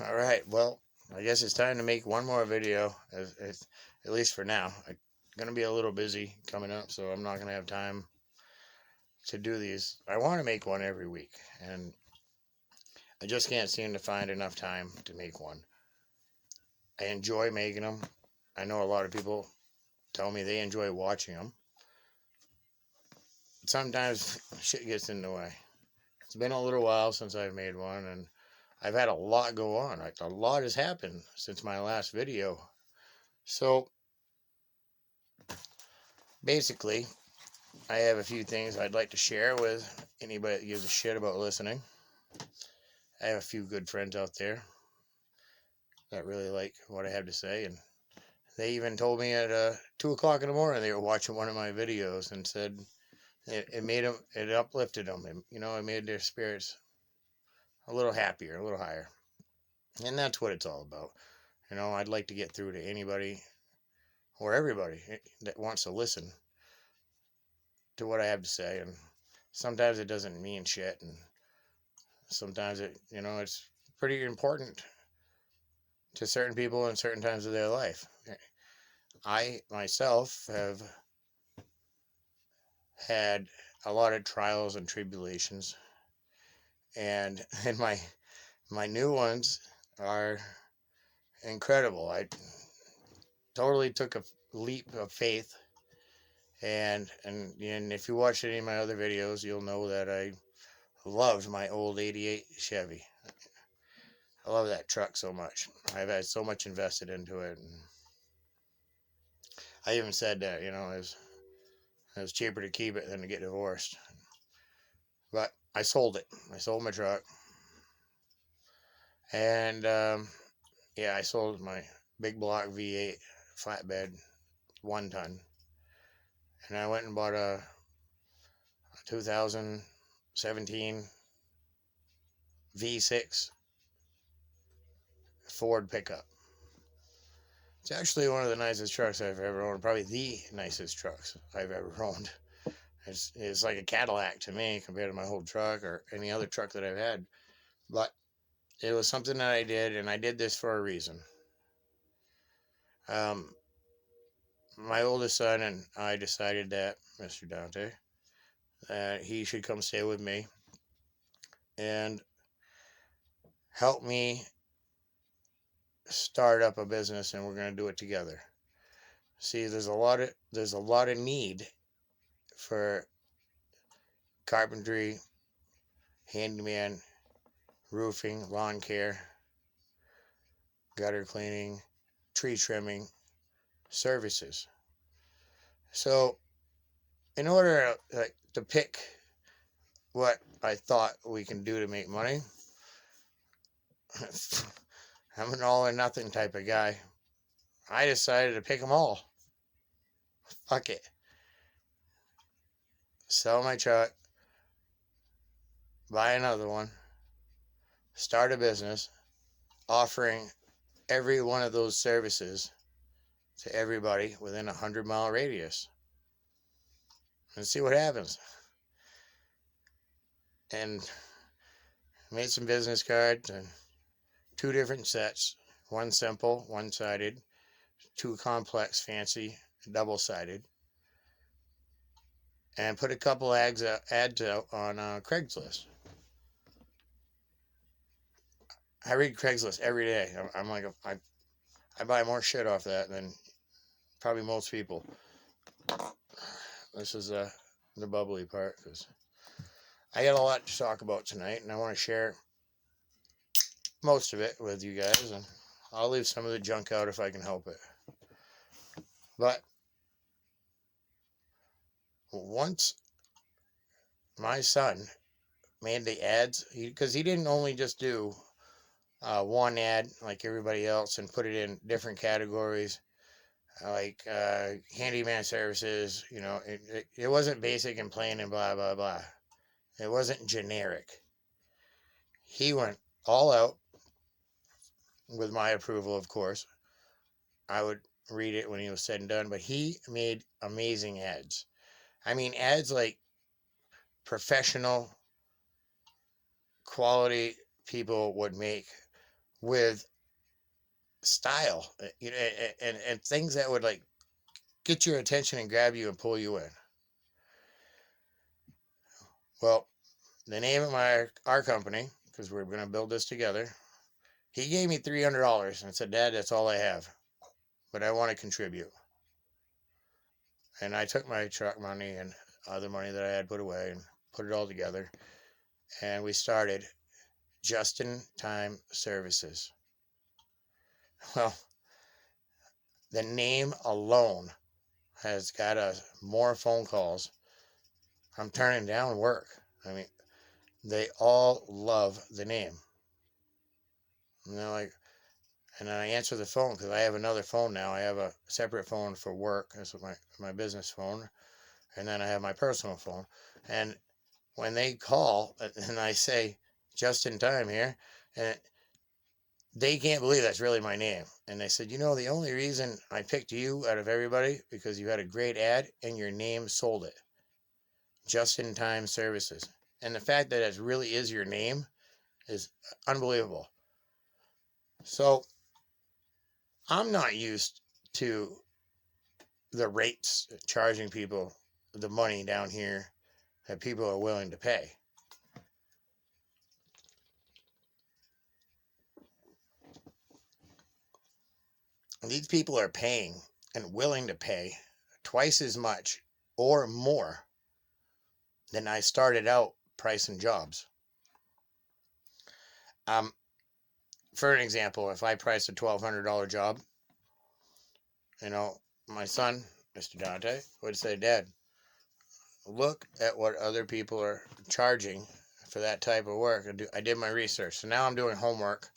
All right. Well, I guess it's time to make one more video, at least for now. I'm going to be a little busy coming up, so I'm not going to have time to do these. I want to make one every week, and I just can't seem to find enough time to make one. I enjoy making them. I know a lot of people tell me they enjoy watching them. Sometimes shit gets in the way. It's been a little while since I've made one, and I've had a lot go on. Like, a lot has happened since my last video. So basically, I have a few things I'd like to share with anybody that gives a shit about listening. I have a few good friends out there that really like what I have to say, and they even told me at 2 o'clock in the morning they were watching one of my videos and said it made them, it uplifted them, and it made their spirits a little happier, a little higher, and that's what it's all about. I'd like to get through to anybody or everybody that wants to listen to what I have to say, and sometimes it doesn't mean shit, and sometimes it's pretty important to certain people in certain times of their life. I myself have had a lot of trials and tribulations, and my new ones are incredible. I totally took a leap of faith, and if you watch any of my other videos, you'll know that I loved my old '88 Chevy. I love that truck so much. I've had so much invested into it, and I even said that it was cheaper to keep it than to get divorced. But I sold it. I sold my truck, and yeah, I sold my big block V8 flatbed 1 ton, and I went and bought a 2017 V6 Ford pickup. It's actually one of the nicest trucks I've ever owned. Probably the nicest trucks I've ever owned. It's like a Cadillac to me compared to my whole truck or any other truck that I've had. But it was something that I did, and I did this for a reason. Um, my oldest son and I decided that Mr. Dante, that he should come stay with me and help me start up a business, and we're going to do it together. See, there's a lot of need for carpentry, handyman, roofing, lawn care, gutter cleaning, tree trimming services. So, in order to pick what I thought we can do to make money, I'm an all or nothing type of guy. I decided to pick them all. Fuck it. Sell my truck, buy another one, start a business offering every one of those services to everybody within a 100-mile radius and see what happens. And made some business cards and 2 different sets, one simple, one-sided, 2 complex, fancy, double-sided, and put a couple ads out on Craigslist. I read Craigslist every day. I'm like, I buy more shit off that than probably most people. This is the bubbly part, because I got a lot to talk about tonight, and I want to share most of it with you guys, and I'll leave some of the junk out if I can help it. But once my son made the ads, because he didn't only just do one ad like everybody else and put it in different categories, like handyman services. It wasn't basic and plain and blah blah blah. It wasn't generic. He went all out, with my approval, of course. I would read it when he was said and done, but he made amazing ads. I mean, ads like professional quality people would make with style, and things that would like get your attention and grab you and pull you in. Well, the name of our company, because we're going to build this together, he gave me $300 and said, Dad, that's all I have, but I want to contribute. And I took my truck money and other money that I had put away and put it all together, and we started Just in Time Services. Well, the name alone has got us more phone calls. I'm turning down work. I mean, they all love the name. And they're like, and then I answer the phone because I have another phone now. I have a separate phone for work. That's my business phone. And then I have my personal phone. And when they call and I say, Just in Time here, and they can't believe that's really my name. And they said, the only reason I picked you out of everybody because you had a great ad and your name sold it. Just in Time Services. And the fact that it really is your name is unbelievable. So I'm not used to the rates charging people the money down here that people are willing to pay. These people are paying and willing to pay twice as much or more than I started out pricing jobs. For an example, if I price a $1,200 job, my son, Mr. Dante, would say, Dad, look at what other people are charging for that type of work. I did my research. So now I'm doing homework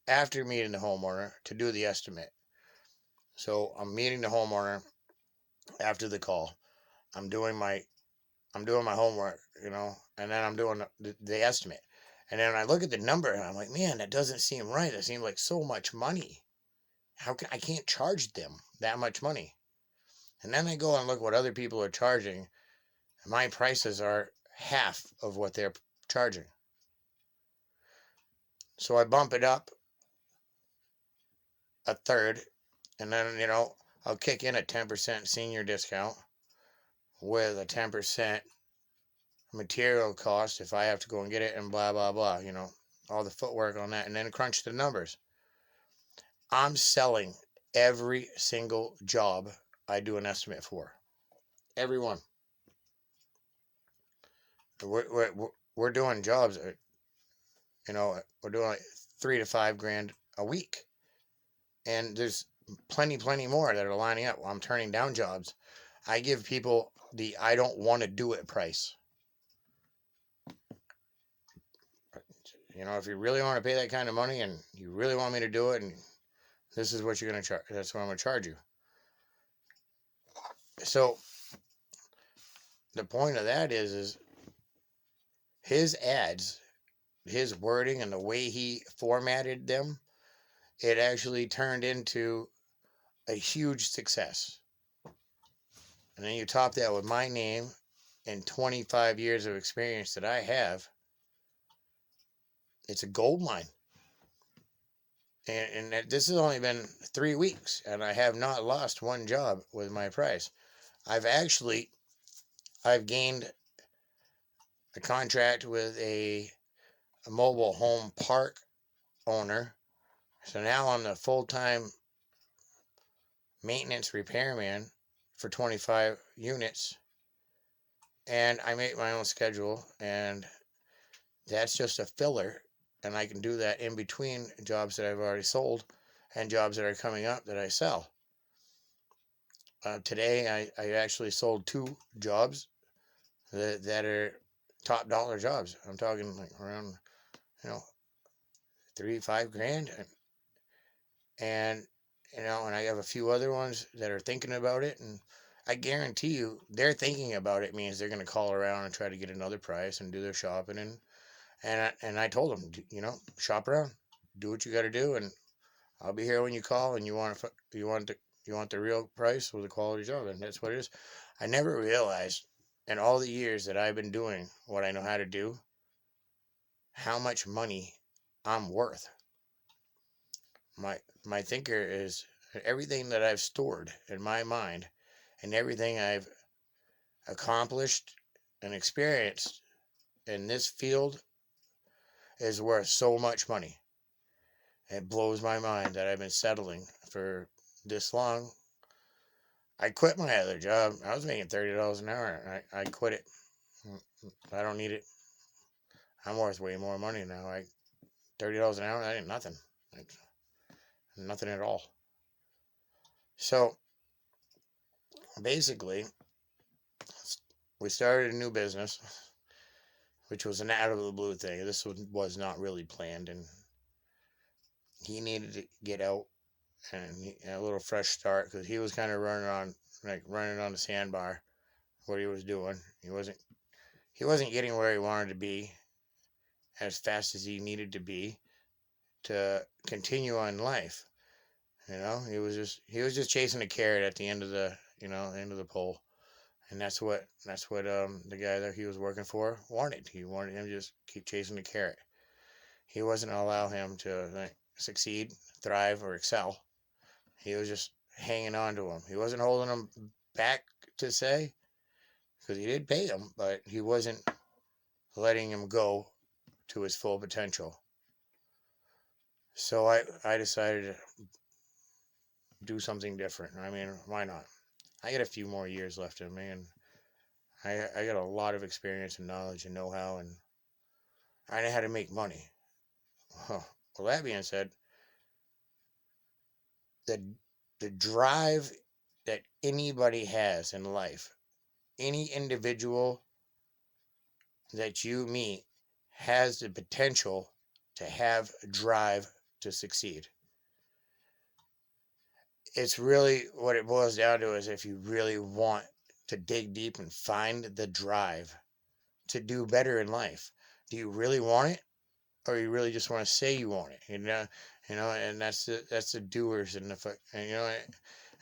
after meeting the homeowner to do the estimate. So I'm meeting the homeowner after the call. I'm doing my homework, and then I'm doing the estimate. And then I look at the number and I'm like, man, that doesn't seem right. That seems like so much money. I can't charge them that much money. And then I go and look what other people are charging. And my prices are half of what they're charging. So I bump it up a third, and then, I'll kick in a 10% senior discount with a 10% material cost if I have to go and get it and blah, blah, blah, all the footwork on that, and then crunch the numbers. I'm selling every single job I do an estimate for. Every one. We're doing jobs, we're doing like $3,000 to $5,000 a week. And there's plenty more that are lining up. Well, I'm turning down jobs. I give people the I don't want to do it price. If you really want to pay that kind of money and you really want me to do it, and this is what you're going to charge, that's what I'm going to charge you. So the point of that is his ads, his wording, and the way he formatted them, it actually turned into a huge success. And then you top that with my name and 25 years of experience that I have. It's a gold mine. And this has only been 3 weeks, and I have not lost one job with my price. I've gained a contract with a mobile home park owner. So now I'm the full-time maintenance repairman for 25 units. And I make my own schedule, and that's just a filler. And I can do that in between jobs that I've already sold and jobs that are coming up that I sell. Today, I actually sold 2 jobs that are top dollar jobs. I'm talking like around, $3-5 grand. And I have a few other ones that are thinking about it. And I guarantee you, they're thinking about it means they're going to call around and try to get another price and do their shopping. And I told them, shop around, do what you got to do, and I'll be here when you call and you want the real price with the quality job, and that's what it is. I never realized in all the years that I've been doing what I know how to do, how much money I'm worth. my thinker is everything that I've stored in my mind and everything I've accomplished and experienced in this field is worth so much money. It blows my mind that I've been settling for this long. I quit my other job. I was making $30 an hour. I quit it. I don't need it. I'm worth way more money now. $30 an hour, that ain't nothing. Like, nothing at all. So basically, we started a new business, which was an out of the blue thing. This was not really planned, and he needed to get out and a little fresh start because he was kind of running on the sandbar. What he was doing, he wasn't getting where he wanted to be as fast as he needed to be to continue on life. He was just chasing a carrot at the end of the end of the pole, and that's what the guy that he was working for wanted. He wanted him to just keep chasing the carrot. He wasn't gonna allow him to succeed, thrive, or excel. He was just hanging on to him. He wasn't holding him back to say, because he did pay him, but he wasn't letting him go to his full potential. So I decided to do something different. I mean, why not? I got a few more years left in me, and I got a lot of experience and knowledge and know-how, and I know how to make money. Huh. Well, that being said, the the drive that anybody has in life, any individual that you meet has the potential to have a drive to succeed. It's really what it boils down to is if you really want to dig deep and find the drive to do better in life. Do you really want it, or you really just want to say you want it? And that's the doers and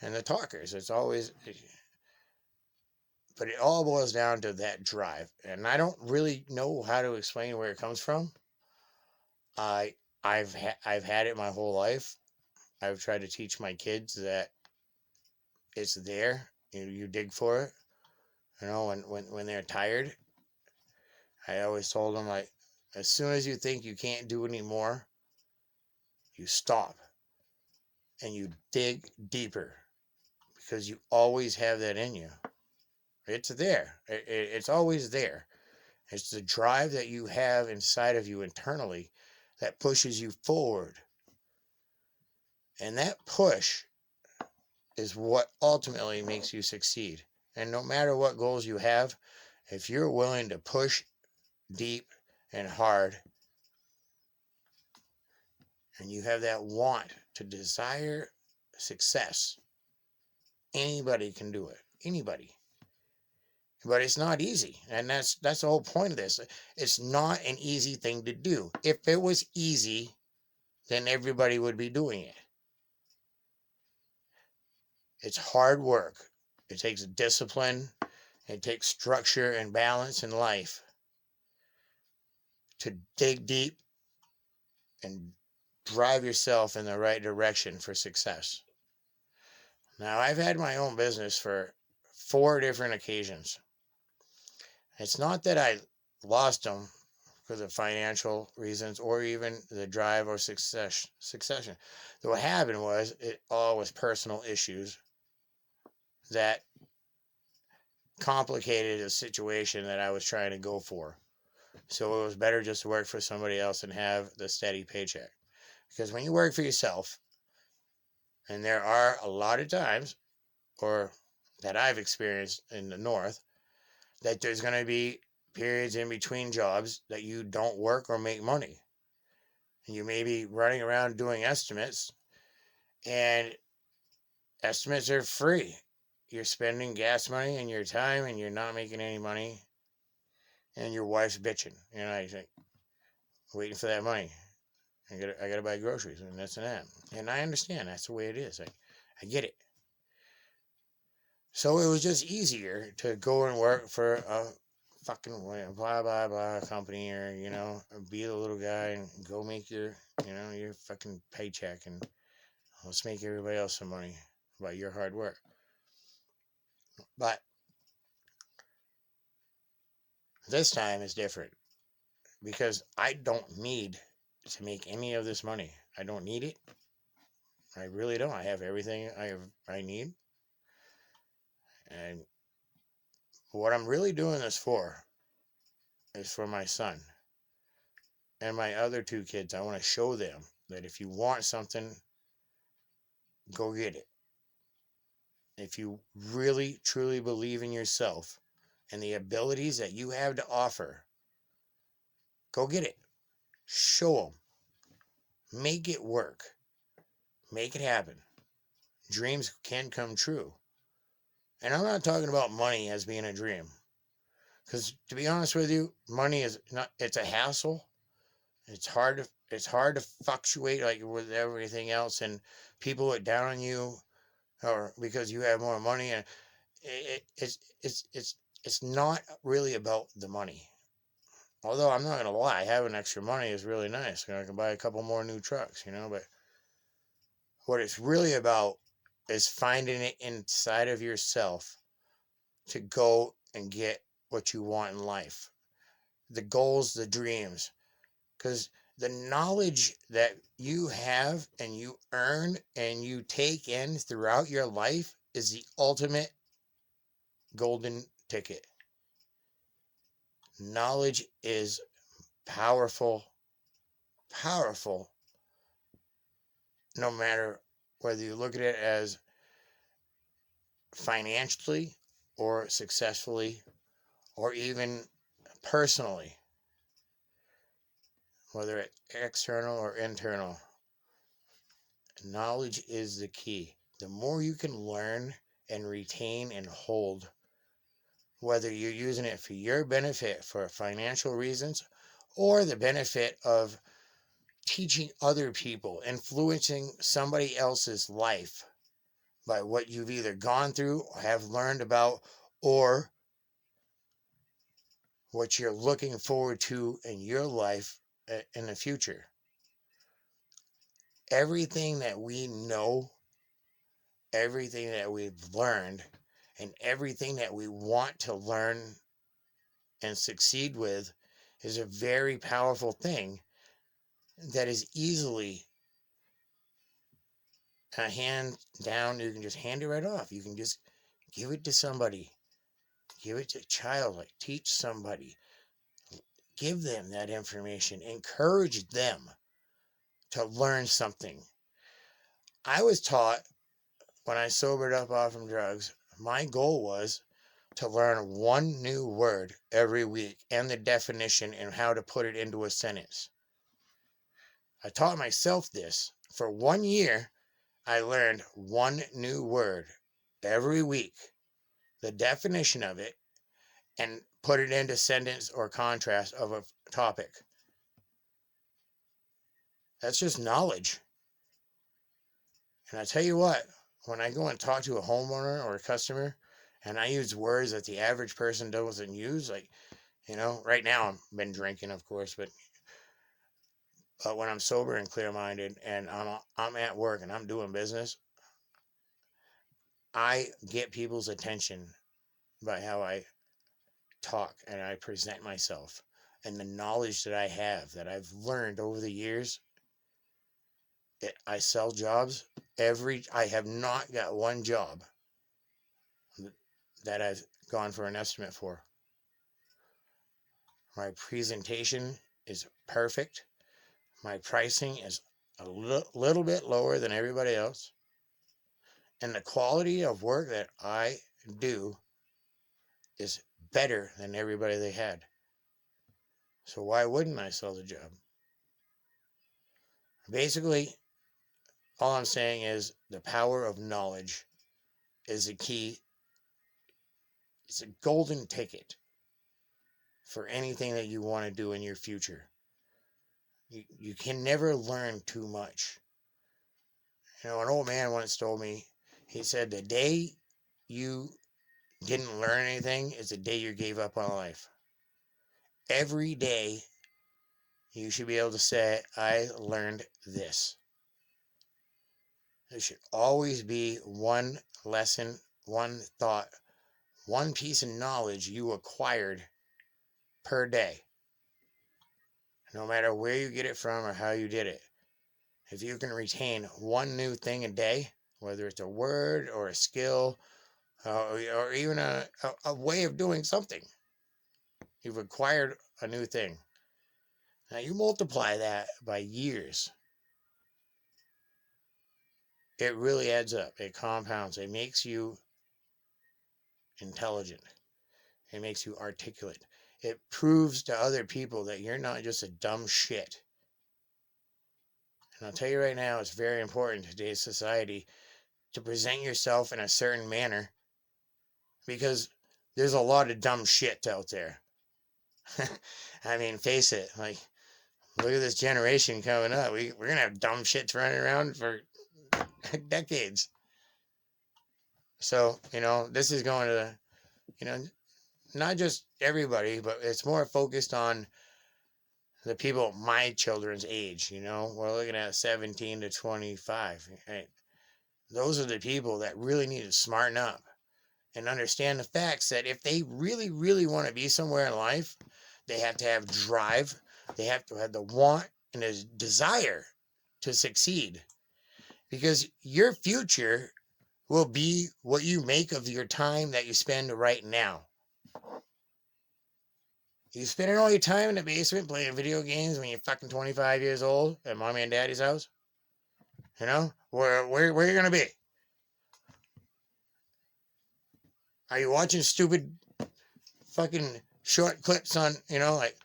and the talkers. It's always, but it all boils down to that drive. And I don't really know how to explain where it comes from. I I've had it my whole life. I've tried to teach my kids that it's there. You dig for it. When they're tired, I always told them, like, as soon as you think you can't do anymore, you stop and you dig deeper because you always have that in you. It's there. It's always there. It's the drive that you have inside of you internally that pushes you forward. And that push is what ultimately makes you succeed. And no matter what goals you have, if you're willing to push deep and hard, and you have that want to desire success, anybody can do it. Anybody. But it's not easy. And that's the whole point of this. It's not an easy thing to do. If it was easy, then everybody would be doing it. It's hard work. It takes discipline. It takes structure and balance in life to dig deep and drive yourself in the right direction for success. Now, I've had my own business for 4 different occasions. It's not that I lost them because of financial reasons or even the drive or succession. What happened was it all was personal issues that complicated a situation that I was trying to go for. So it was better just to work for somebody else and have the steady paycheck. Because when you work for yourself, and there are a lot of times, or that I've experienced in the North, that there's going to be periods in between jobs that you don't work or make money. And you may be running around doing estimates, and estimates are free. You're spending gas money and your time, and you're not making any money, and your wife's bitching. You think, waiting for that money. I gotta buy groceries and this and that. And I understand that's the way it is. I get it. So it was just easier to go and work for a fucking blah blah blah company, or be the little guy and go make your your fucking paycheck. And Let's make everybody else some money by your hard work. But this time is different because I don't need to make any of this money. I don't need it. I really don't. I have everything I need. And what I'm really doing this for is for my son and my other two kids. I want to show them that if you want something, go get it. If you really, truly believe in yourself and the abilities that you have to offer, go get it. Show them. Make it work. Make it happen. Dreams can come true. And I'm not talking about money as being a dream. Because to be honest with you, money is not, it's a hassle. It's hard to fluctuate like with everything else, and people look down on you or because you have more money, and it's not really about the money. Although I'm not gonna lie, having extra money is really nice. I can buy a couple more new trucks, but what it's really about is finding it inside of yourself to go and get what you want in life. The goals, the dreams. Because the knowledge that you have and you earn and you take in throughout your life is the ultimate golden ticket. Knowledge is powerful, powerful, no matter whether you look at it as financially or successfully or even personally, whether it's external or internal. Knowledge is the key. The more you can learn and retain and hold, whether you're using it for your benefit for financial reasons or the benefit of teaching other people, influencing somebody else's life by what you've either gone through or have learned about or what you're looking forward to in your life in the future. Everything that we know, everything that we've learned, and everything that we want to learn and succeed with is a very powerful thing that is easily a hand down. You can just hand it right off. You can just give it to somebody. Give it to a child. Like teach somebody. Give them that information. Encourage them to learn something. I was taught when I sobered up off from drugs, my goal was to learn one new word every week and the definition and how to put it into a sentence. I taught myself this. For 1 year, I learned one new word every week, the definition of it, and put it into sentence or contrast of a topic. That's just knowledge. And I tell you what, when I go and talk to a homeowner or a customer, and I use words that the average person doesn't use, like, right now I've been drinking, of course, but when I'm sober and clear-minded and I'm at work and I'm doing business, I get people's attention by how I talk and I present myself and the knowledge that I have that I've learned over the years. I sell jobs I have not got one job that I've gone for an estimate for. My presentation is perfect. My pricing is a little bit lower than everybody else. And the quality of work that I do is better than everybody they had. So why wouldn't I sell the job? Basically, all I'm saying is the power of knowledge is the key. It's a golden ticket for anything that you want to do in your future. You can never learn too much. An old man once told me, he said, the day you didn't learn anything is the day you gave up on life. Every day you should be able to say, I learned this. There should always be one lesson, one thought, one piece of knowledge you acquired per day, no matter where you get it from or how you did it. If you can retain one new thing a day, whether it's a word or a skill or even a way of doing something, you've acquired a new thing. Now you multiply that by years. It really adds up. It compounds. It makes you intelligent. It makes you articulate. It proves to other people that you're not just a dumb shit. And I'll tell you right now, it's very important in today's society to present yourself in a certain manner because there's a lot of dumb shit out there. I mean, face it. Like, look at this generation coming up. We're going to have dumb shits running around for decades. So, this is going to, not just everybody, but it's more focused on the people my children's age. We're looking at 17 to 25. Right? Those are the people that really need to smarten up and understand the facts that if they really, really want to be somewhere in life, they have to have drive. They have to have the want and the desire to succeed. Because your future will be what you make of your time that you spend right now. You spending all your time in the basement playing video games when you're fucking 25 years old at mommy and daddy's house? Where are you going to be? Are you watching stupid fucking short clips on, like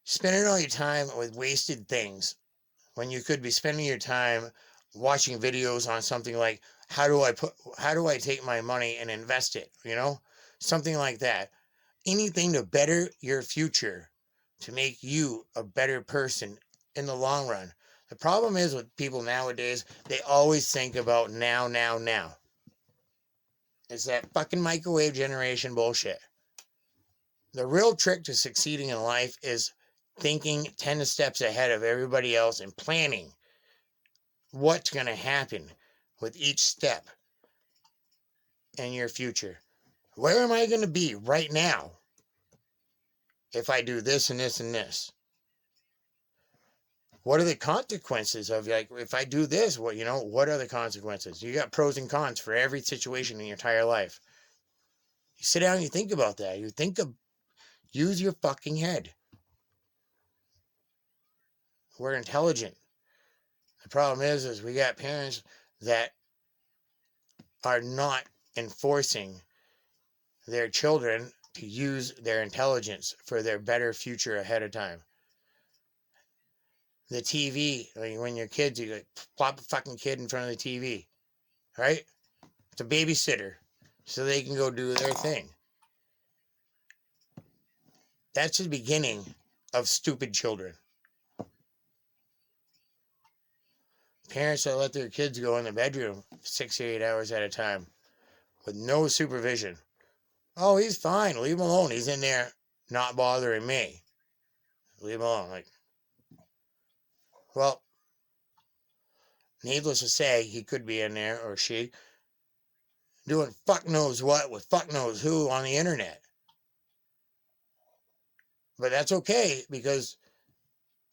spending all your time with wasted things when you could be spending your time watching videos on something like how do I take my money and invest it, something like that. Anything to better your future, to make you a better person in the long run. The problem is with people nowadays, they always think about now. It's that fucking microwave generation bullshit. The real trick to succeeding in life is thinking 10 steps ahead of everybody else and planning what's going to happen with each step in your future. Where am I going to be right now if I do this and this and this? What are the consequences of, like, if I do this, what are the consequences? You got pros and cons for every situation in your entire life. You sit down and you think about that. Use your fucking head. We're intelligent. The problem is we got parents that are not enforcing their children to use their intelligence for their better future ahead of time. The TV, like when you're kids, you like plop a fucking kid in front of the TV, right? It's a babysitter, so they can go do their thing. That's the beginning of stupid children. Parents that let their kids go in the bedroom 6 or 8 hours at a time with no supervision. Oh, he's fine. Leave him alone. He's in there not bothering me. Leave him alone. Like, well, needless to say, he could be in there, or she, doing fuck knows what with fuck knows who on the internet. But that's okay because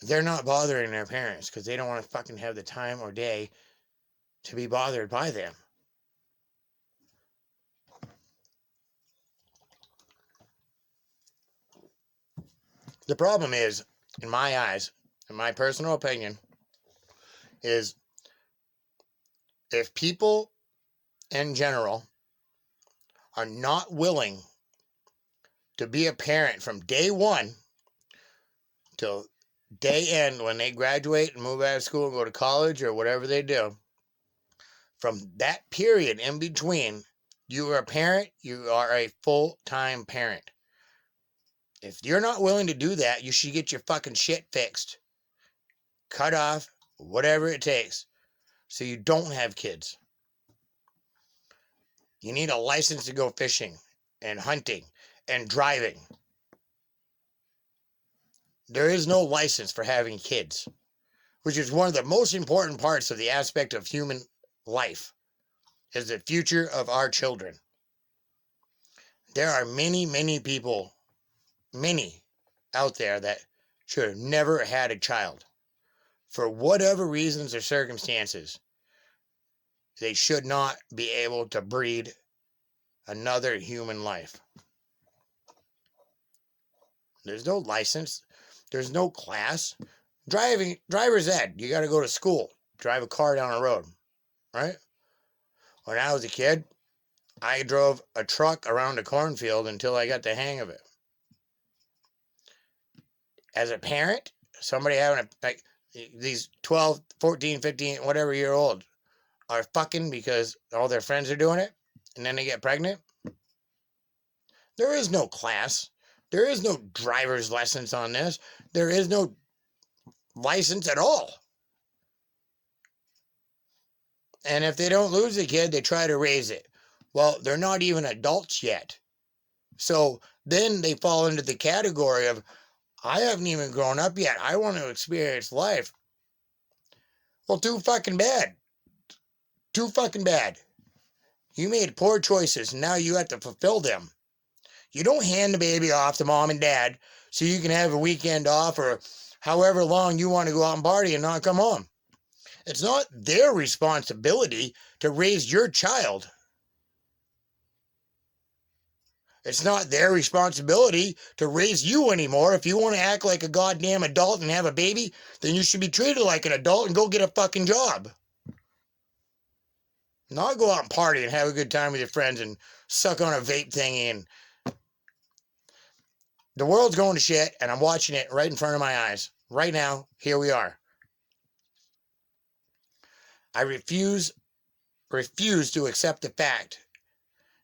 they're not bothering their parents because they don't want to fucking have the time or day to be bothered by them. The problem is, in my eyes, in my personal opinion, is if people in general are not willing to be a parent from day one till day end when they graduate and move out of school and go to college or whatever they do, from that period in between, you are a parent, you are a full-time parent. If you're not willing to do that, you should get your fucking shit fixed. Cut off, whatever it takes, so you don't have kids. You need a license to go fishing and hunting and driving. There is no license for having kids which is one of the most important parts of the aspect of human life, is the future of our children. There are many, many people, many out there that should have never had a child. For whatever reasons or circumstances, they should not be able to breed another human life. There's no license. There's no class. Driver's ed. You got to go to school. Drive a car down a road, right? When I was a kid, I drove a truck around a cornfield until I got the hang of it. As a parent, somebody having these 12, 14, 15, whatever year old are fucking because all their friends are doing it, and then they get pregnant. There is no class. There is no driver's lessons on this. There is no license at all. And if they don't lose the kid, they try to raise it. Well, they're not even adults yet. So then they fall into the category of, I haven't even grown up yet. I want to experience life. Well, too fucking bad. Too fucking bad. You made poor choices. Now you have to fulfill them. You don't hand the baby off to mom and dad so you can have a weekend off or however long you want to go out and party and not come home. It's not their responsibility to raise your child. It's not their responsibility to raise you anymore. If you want to act like a goddamn adult and have a baby, then you should be treated like an adult and go get a fucking job. Not go out and party and have a good time with your friends and suck on a vape thingy. And the world's going to shit, and I'm watching it right in front of my eyes. Right now, here we are. I refuse to accept the fact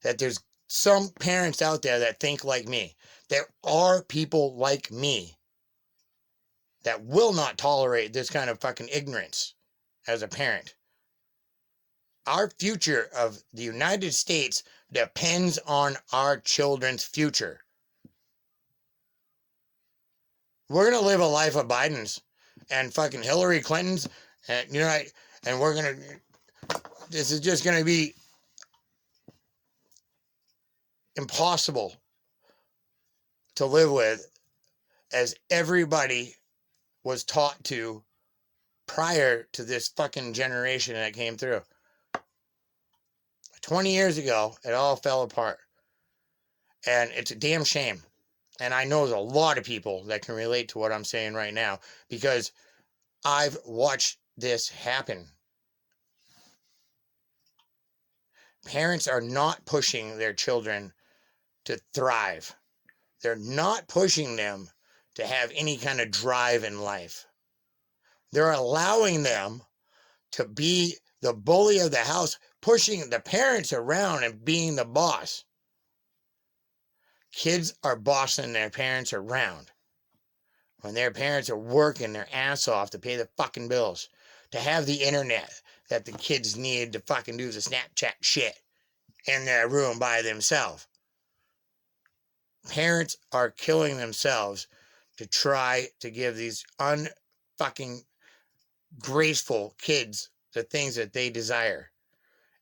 that there's some parents out there that think like me. There are people like me that will not tolerate this kind of fucking ignorance as a parent. Our future of the United States depends on our children's future. We're going to live a life of Biden's and fucking Hillary Clinton's, and and we're going to, this is just going to be impossible to live with, as everybody was taught to prior to this fucking generation that came through. 20 years ago, it all fell apart. And it's a damn shame. And I know there's a lot of people that can relate to what I'm saying right now, because I've watched this happen. Parents are not pushing their children to thrive. They're not pushing them to have any kind of drive in life. They're allowing them to be the bully of the house, pushing the parents around and being the boss. Kids are bossing their parents around when their parents are working their ass off to pay the fucking bills, to have the internet that the kids need to fucking do the Snapchat shit in their room by themselves. Parents are killing themselves to try to give these unfucking graceful kids the things that they desire.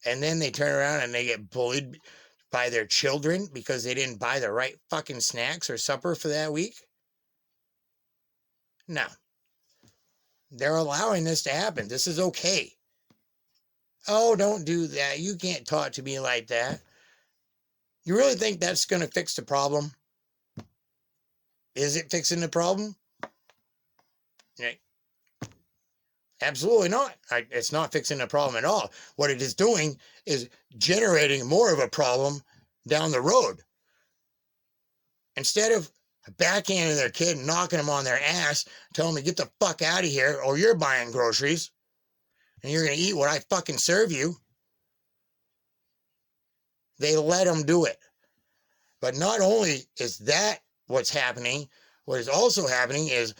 And then they turn around and they get bullied by their children because they didn't buy the right fucking snacks or supper for that week. No. They're allowing this to happen. This is okay. Oh, don't do that. You can't talk to me like that. You really think that's going to fix the problem? Is it fixing the problem? Absolutely not. It's not fixing the problem at all. What it is doing is generating more of a problem down the road. Instead of backhanding their kid and knocking them on their ass, telling them to get the fuck out of here or you're buying groceries and you're going to eat what I fucking serve you, they let them do it. But not only is that what's happening, what is also happening is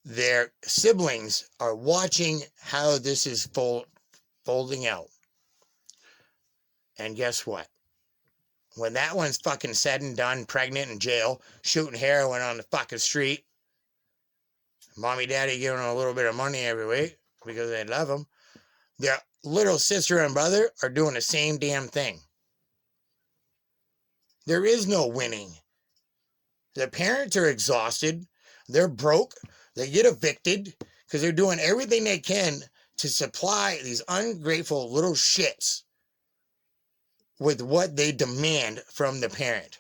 their siblings are watching how this is folding out. And guess what? When that one's fucking said and done, pregnant in jail, shooting heroin on the fucking street, Mommy, daddy giving them a little bit of money every week because they love them. Their little sister and brother are doing the same damn thing. There is no winning. The parents are exhausted. They're broke. They get evicted because they're doing everything they can to supply these ungrateful little shits with what they demand from the parent.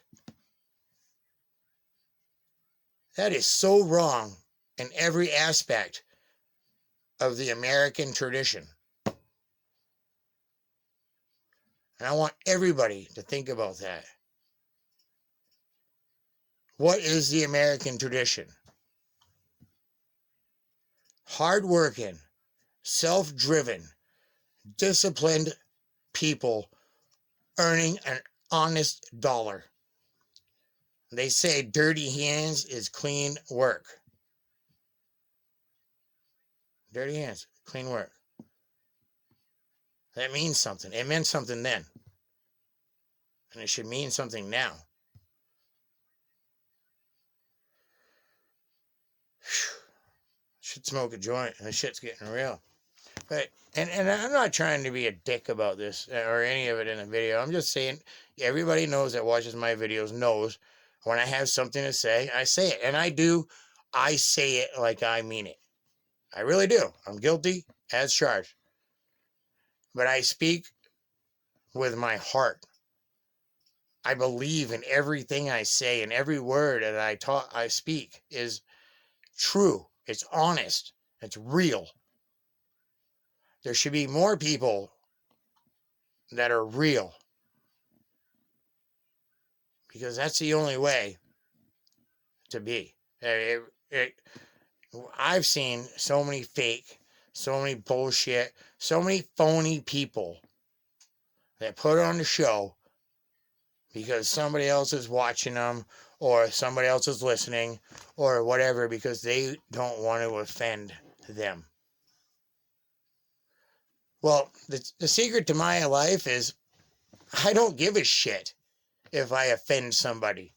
That is so wrong in every aspect of the American tradition. And I want everybody to think about that. What is the American tradition? Hardworking, self-driven, disciplined people earning an honest dollar. They say dirty hands is clean work. Dirty hands, clean work. That means something. It meant something then. And it should mean something now. Should smoke a joint. This shit's getting real. But and I'm not trying to be a dick about this or any of it in the video. I'm just saying everybody knows that watches my videos knows when I have something to say, I say it. And I say it like I mean it. I really do. I'm guilty as charged. But I speak with my heart. I believe in everything I say, and every word that I speak is true. It's honest. It's real. There should be more people that are real. Because that's the only way to be. I've seen so many fake, so many bullshit, so many phony people that put on the show because somebody else is watching them or somebody else is listening or whatever because they don't want to offend them. Well, the secret to my life is I don't give a shit if I offend somebody.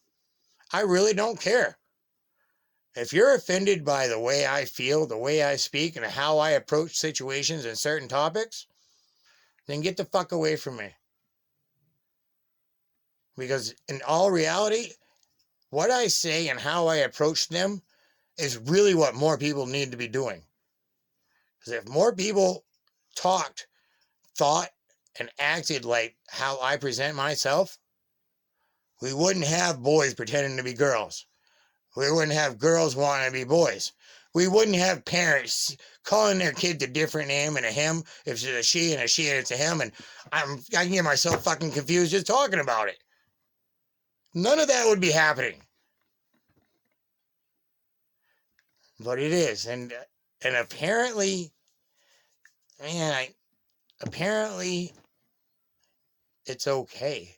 I really don't care. If you're offended by the way I feel, the way I speak, and how I approach situations and certain topics, then get the fuck away from me. Because in all reality, what I say and how I approach them is really what more people need to be doing. Because if more people talked, thought, and acted like how I present myself, we wouldn't have boys pretending to be girls. We wouldn't have girls wanting to be boys. We wouldn't have parents calling their kid a different name and a him if it's a she and a she and it's a him. And I can get myself fucking confused just talking about it. None of that would be happening. But it is. And apparently, man, apparently it's okay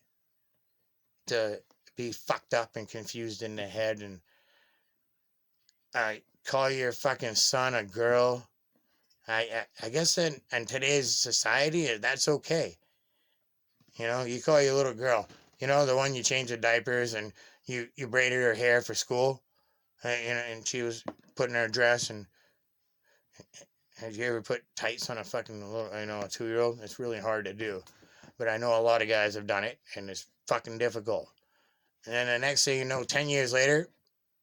to be fucked up and confused in the head and call your fucking son a girl. I guess in today's society, that's okay. You know, you call your little girl, you know, the one you change the diapers and you braided her hair for school, you know, and she was putting her dress. And have you ever put tights on a fucking little, I know, a 2-year-old? It's really hard to do. But I know a lot of guys have done it, and it's fucking difficult. And then the next thing you know, 10 years later,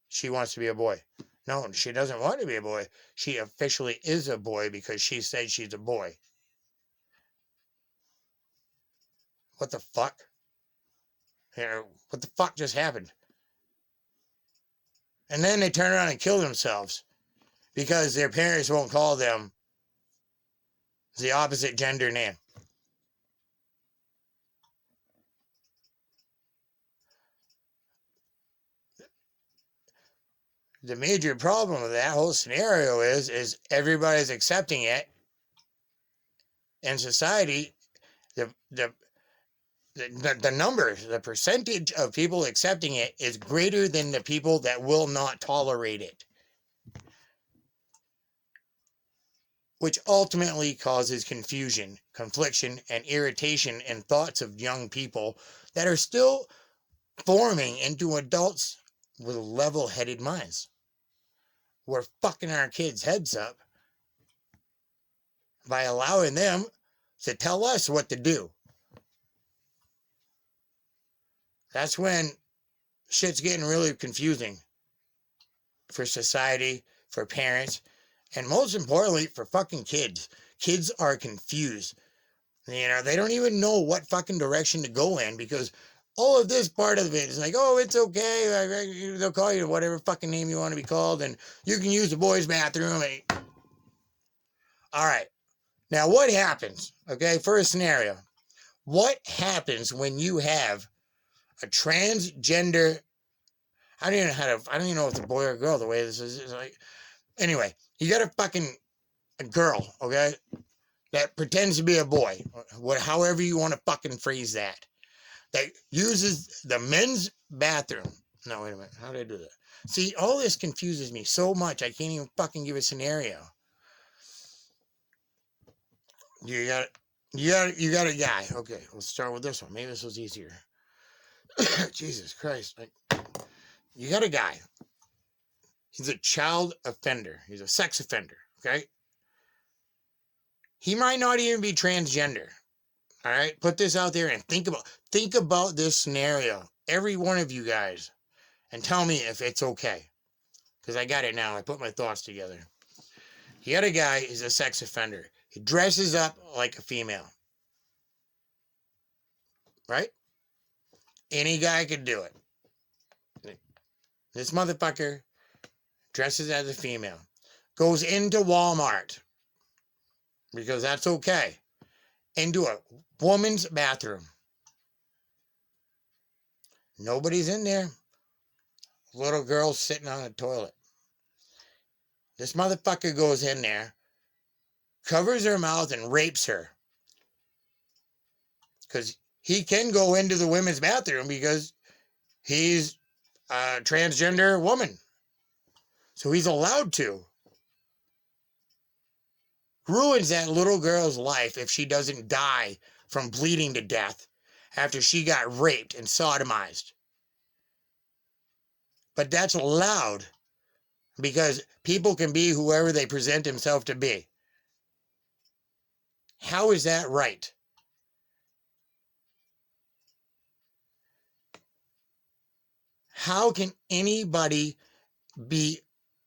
she wants to be a boy. No, she doesn't want to be a boy. She officially is a boy because she said she's a boy. What the fuck? You know, what the fuck just happened? And then they turn around and kill themselves because their parents won't call them the opposite gender name. The major problem with that whole scenario is everybody's accepting it. In society, the numbers, the percentage of people accepting it is greater than the people that will not tolerate it. Which ultimately causes confusion, confliction, and irritation in thoughts of young people that are still forming into adults with level-headed minds. we're fucking our kids' heads up by allowing them to tell us what to do. That's when shit's getting really confusing for society, for parents, and most importantly, for fucking kids. Kids are confused. You know, they don't even know what fucking direction to go in because all of this part of it is like, oh, it's okay. They'll call you whatever fucking name you want to be called, and you can use the boys' bathroom. All right. Now, what happens? Okay, first scenario. What happens when you have a transgender? I don't even know if it's a boy or a girl. The way this is, it's like, anyway, you got a girl, okay, that pretends to be a boy, however you want to fucking phrase that uses the men's bathroom. No, wait a minute. How did I do that? See, all this confuses me so much. I can't even fucking give a scenario. You got a guy. Okay, let's start with this one. Maybe this was easier. Jesus Christ. You got a guy. He's a child offender. He's a sex offender, okay? He might not even be transgender. All right? Put this out there and think about this scenario. Every one of you guys. And tell me if it's okay. Because I got it now. I put my thoughts together. You got a guy, he's a sex offender. He dresses up like a female. Right? Any guy could do it. This motherfucker dresses as a female. Goes into Walmart. Because that's okay. Into a woman's bathroom. Nobody's in there. Little girl sitting on a toilet. This motherfucker goes in there, covers her mouth, and rapes her. Because he can go into the women's bathroom because he's a transgender woman. So he's allowed to. Ruins that little girl's life if she doesn't die from bleeding to death after she got raped and sodomized. But that's allowed because people can be whoever they present themselves to be. How is that right? How can anybody be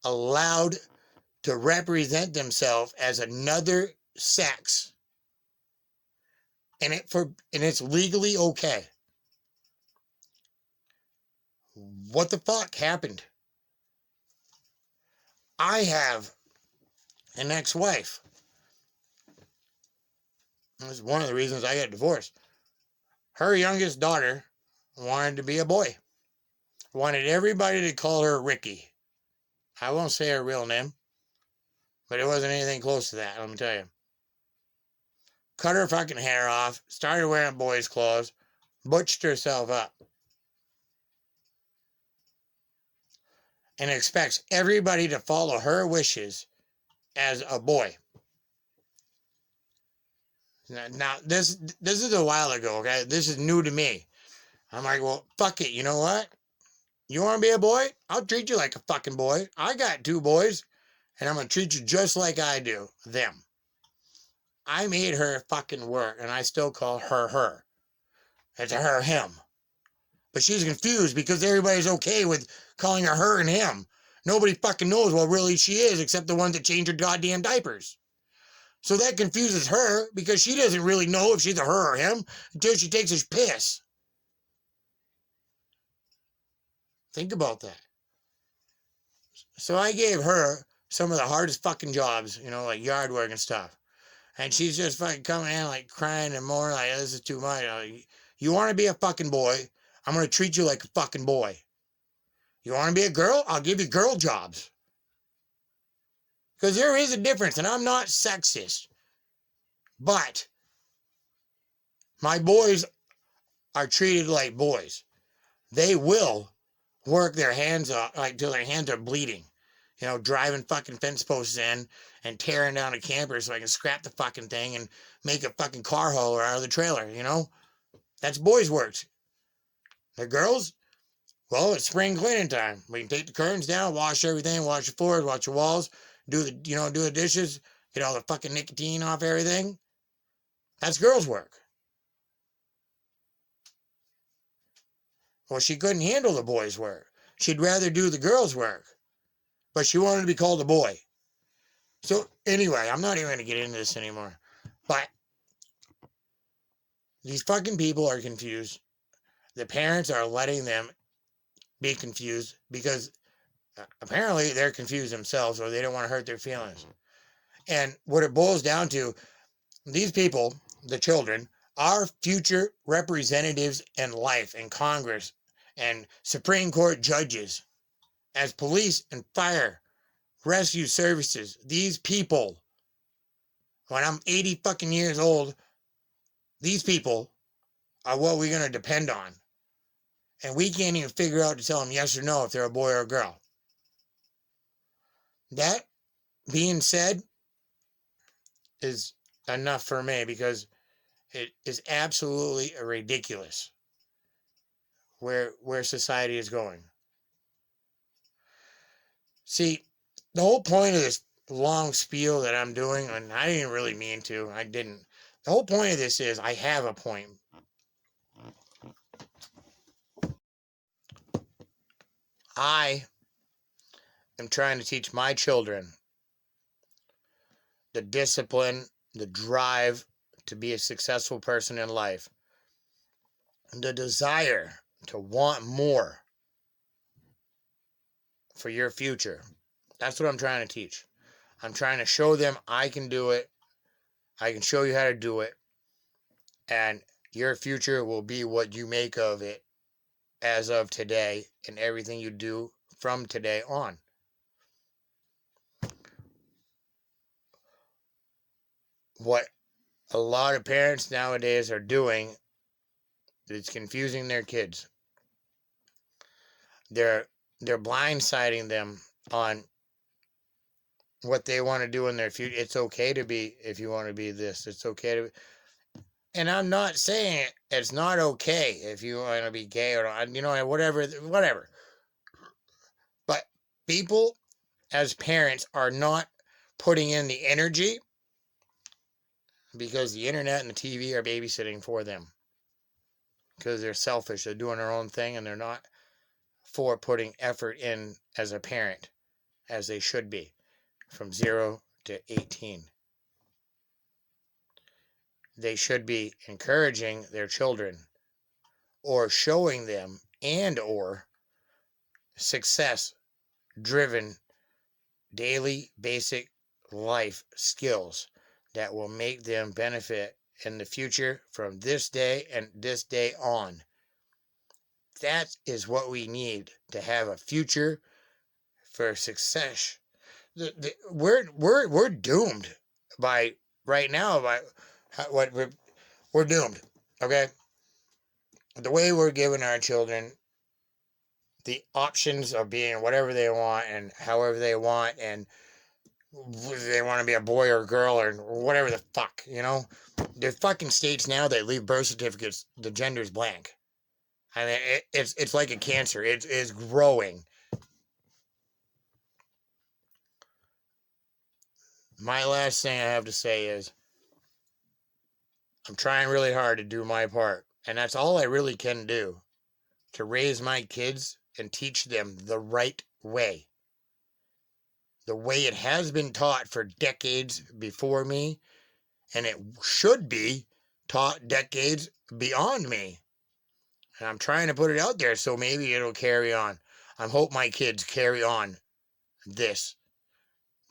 allowed to represent themselves as another sex and it's legally okay? What the fuck happened? I have an ex-wife. That's one of the reasons I got divorced. Her youngest daughter wanted to be a boy. Wanted everybody to call her Ricky. I won't say her real name, but it wasn't anything close to that, let me tell you. Cut her fucking hair off, started wearing boys' clothes, butched herself up. And expects everybody to follow her wishes as a boy. Now, this is a while ago, okay? This is new to me. I'm like, well, fuck it. You know what? You want to be a boy? I'll treat you like a fucking boy. I got 2 boys, and I'm going to treat you just like I do them. I made her fucking work, and I still call her her. It's a her, him. But she's confused because everybody's okay with calling her her and him. Nobody fucking knows what really she is except the ones that change her goddamn diapers. So that confuses her because she doesn't really know if she's a her or him until she takes his piss. Think about that. So I gave her some of the hardest fucking jobs, you know, like yard work and stuff. And she's just fucking coming in like crying and more like, this is too much. You want to be a fucking boy? I'm going to treat you like a fucking boy. You want to be a girl? I'll give you girl jobs. Because there is a difference, and I'm not sexist. But my boys are treated like boys. They will work their hands off, like till their hands are bleeding. You know, driving fucking fence posts in and tearing down a camper so I can scrap the fucking thing and make a fucking car hauler out of the trailer, you know? That's boys' work. The girls, Well, it's spring cleaning time. We can take the curtains down, wash everything, wash the floors, wash the walls, do the dishes, get all the fucking nicotine off everything. That's girls' work. Well, she couldn't handle the boys' work. She'd rather do the girls' work. But she wanted to be called a boy. So anyway, I'm not even going to get into this anymore. But these fucking people are confused. The parents are letting them be confused because apparently they're confused themselves or they don't want to hurt their feelings. And what it boils down to, these people, the children, are future representatives in life in Congress and Supreme Court judges, as police and fire, rescue services. These people, when I'm 80 fucking years old, these people are what we're going to depend on. And we can't even figure out to tell them yes or no if they're a boy or a girl. That being said is enough for me because it is absolutely ridiculous where society is going. See, the whole point of this long spiel that I'm doing, and I didn't really mean to, I didn't. The whole point of this is I have a point. I am trying to teach my children the discipline, the drive to be a successful person in life, and the desire to want more for your future. That's what I'm trying to teach. I'm trying to show them I can do it. I can show you how to do it. And your future will be what you make of it as of today and everything you do from today on. What a lot of parents nowadays are doing is confusing their kids. They're blindsiding them on what they want to do in their future. It's okay to be, if you want to be this, it's okay to be. And I'm not saying it's not okay if you want to be gay or, whatever. But people as parents are not putting in the energy because the internet and the TV are babysitting for them. Because they're selfish. They're doing their own thing and they're not for putting effort in as a parent as they should be from 0 to 18. They should be encouraging their children or showing them and or success driven daily basic life skills that will make them benefit in the future from this day and this day on. That is what we need to have a future for success. We're doomed by right now by what we're doomed. Okay, the way we're giving our children the options of being whatever they want and however they want, and they want to be a boy or a girl or whatever the fuck, There's fucking states now that leave birth certificates, the gender's blank. I mean, it's like a cancer. It is growing. My last thing I have to say is I'm trying really hard to do my part. And that's all I really can do to raise my kids and teach them the right way. The way it has been taught for decades before me, and it should be taught decades beyond me. And I'm trying to put it out there so maybe it'll carry on. I hope my kids carry on this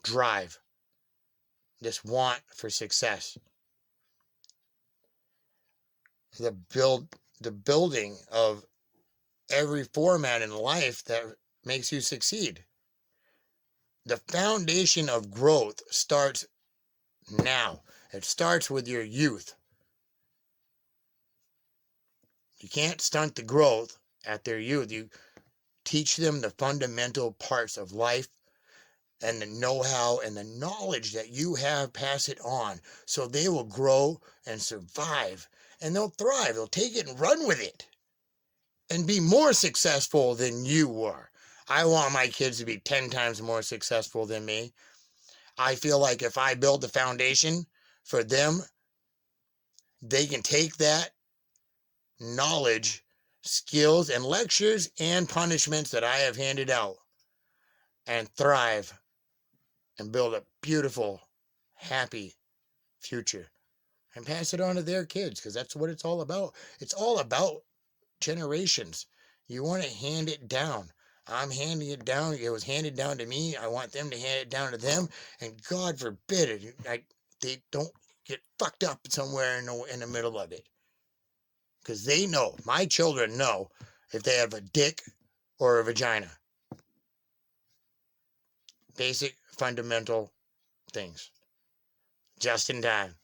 drive, this want for success. The building of every format in life that makes you succeed. The foundation of growth starts now. It starts with your youth. You can't stunt the growth at their youth. You teach them the fundamental parts of life and the know-how and the knowledge that you have, pass it on so they will grow and survive and they'll thrive. They'll take it and run with it. and be more successful than you were. I want my kids to be 10 times more successful than me. I feel like if I build the foundation for them, they can take that knowledge, skills, and lectures and punishments that I have handed out and thrive and build a beautiful, happy future and pass it on to their kids, because that's what it's all about. It's all about generations. You want to hand it down. I'm handing it down. It was handed down to me. I want them to hand it down to them. And God forbid it, they don't get fucked up somewhere in the middle of it. Because they know, my children know, if they have a dick or a vagina. Basic, fundamental things. Just in time.